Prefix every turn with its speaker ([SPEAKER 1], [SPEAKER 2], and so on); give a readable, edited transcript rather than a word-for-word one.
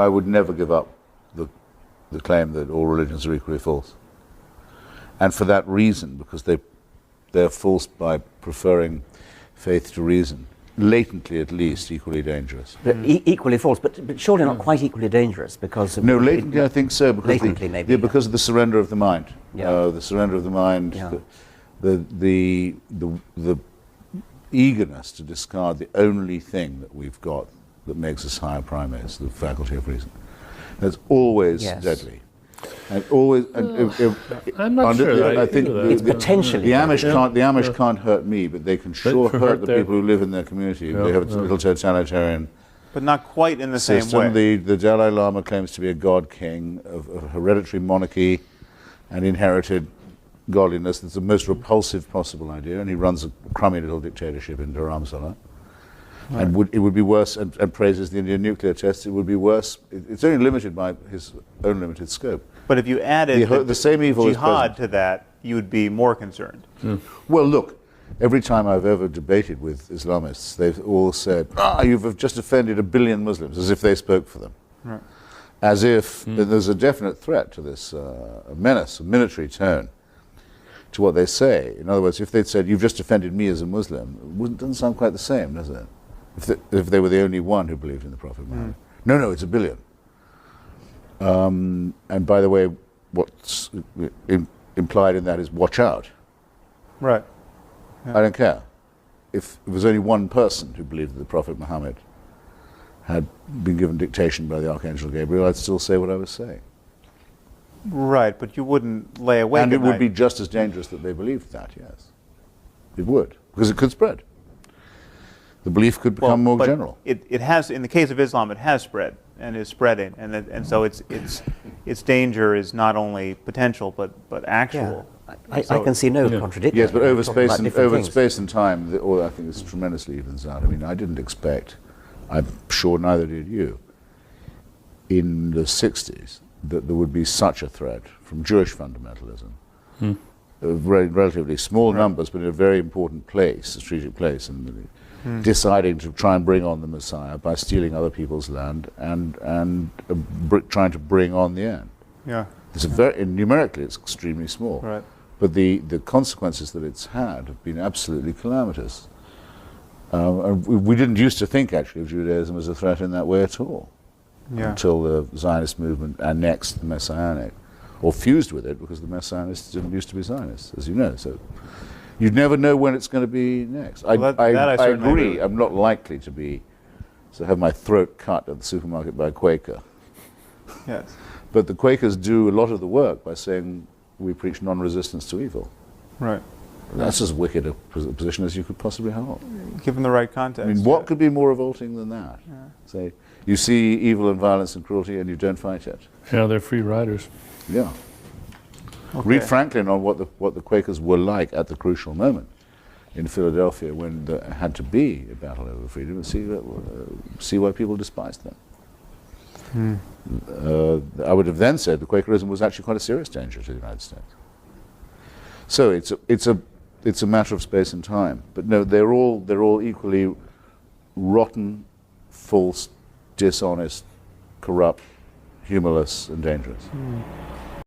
[SPEAKER 1] I would never give up the claim that all religions are equally false. And for that reason, because they're false by preferring faith to reason, latently at least equally dangerous.
[SPEAKER 2] But equally false, but surely not quite equally dangerous because of...
[SPEAKER 1] No, latently I think so, because
[SPEAKER 2] latently maybe,
[SPEAKER 1] because of the surrender of the mind.
[SPEAKER 2] Yeah.
[SPEAKER 1] The surrender of the mind,
[SPEAKER 2] Yeah.
[SPEAKER 1] the eagerness to discard the only thing that we've got that makes us higher primates, the faculty of reason. That's always deadly. And always,
[SPEAKER 3] I'm not sure.
[SPEAKER 1] I think
[SPEAKER 2] it's potentially
[SPEAKER 1] the Amish can't hurt me, but they can sure hurt the people who live in their community. They have a little totalitarian,
[SPEAKER 4] but not quite in the same
[SPEAKER 1] system.
[SPEAKER 4] way.
[SPEAKER 1] The Dalai Lama claims to be a god king of hereditary monarchy and inherited godliness. That's the most repulsive possible idea, and he runs a crummy little dictatorship in Dharamsala. Right. And it would be worse, and praises the Indian nuclear test, it would be worse. It's only limited by his own limited scope.
[SPEAKER 4] But if you added
[SPEAKER 1] the same evil
[SPEAKER 4] jihad to that, you would be more concerned.
[SPEAKER 1] Well, look, every time I've ever debated with Islamists, they've all said, you've just offended 1 billion Muslims, as if they spoke for them.
[SPEAKER 4] Right.
[SPEAKER 1] As if there's a definite threat to this, a menace, a military tone to what they say. In other words, if they'd said, you've just offended me as a Muslim, it doesn't sound quite the same, does it? If they were the only one who believed in the Prophet Muhammad. No, it's 1 billion. And by the way, what's implied in that is watch out.
[SPEAKER 4] Right. Yeah.
[SPEAKER 1] I don't care. If it was only one person who believed that the Prophet Muhammad had been given dictation by the Archangel Gabriel, I'd still say what I was saying.
[SPEAKER 4] Right, but you wouldn't lay awake
[SPEAKER 1] And
[SPEAKER 4] at
[SPEAKER 1] it would
[SPEAKER 4] night.
[SPEAKER 1] be just as dangerous that they believed that, yes. It would, because it could spread. The belief could become more general.
[SPEAKER 4] It has, in the case of Islam, it has spread and is spreading, and so its danger is not only potential but actual.
[SPEAKER 2] Yeah. I can see no contradiction.
[SPEAKER 1] Yes, but over space and time, I think this tremendously evens out. I mean, I didn't expect, I'm sure neither did you, in the 60s, that there would be such a threat from Jewish fundamentalism. Relatively small numbers, but in a very important place, a strategic place, and deciding to try and bring on the Messiah by stealing other people's land and trying to bring on the end.
[SPEAKER 4] Yeah.
[SPEAKER 1] It's numerically, it's extremely small.
[SPEAKER 4] Right.
[SPEAKER 1] But the consequences that it's had have been absolutely calamitous. And we didn't used to think, actually, of Judaism as a threat in that way at all.
[SPEAKER 4] Yeah.
[SPEAKER 1] Until the Zionist movement annexed the Messianic, or fused with it, because the Messianists didn't used to be Zionists, as you know. So you'd never know when it's going to be next. I agree. I'm not likely to have my throat cut at the supermarket by a Quaker.
[SPEAKER 4] Yes.
[SPEAKER 1] But the Quakers do a lot of the work by saying we preach non-resistance to evil.
[SPEAKER 4] Right.
[SPEAKER 1] That's as wicked a position as you could possibly hold.
[SPEAKER 4] Given the right context.
[SPEAKER 1] I mean, what could be more revolting than that? Yeah. Say, you see evil and violence and cruelty and you don't fight it.
[SPEAKER 3] Yeah, they're free riders.
[SPEAKER 1] Yeah.
[SPEAKER 4] Okay.
[SPEAKER 1] Read Franklin on what the Quakers were like at the crucial moment in Philadelphia when there had to be a battle over freedom, and see why people despised them. I would have then said that Quakerism was actually quite a serious danger to the United States. So it's a matter of space and time. But no, they're all equally rotten, false, dishonest, corrupt, humorless, and dangerous.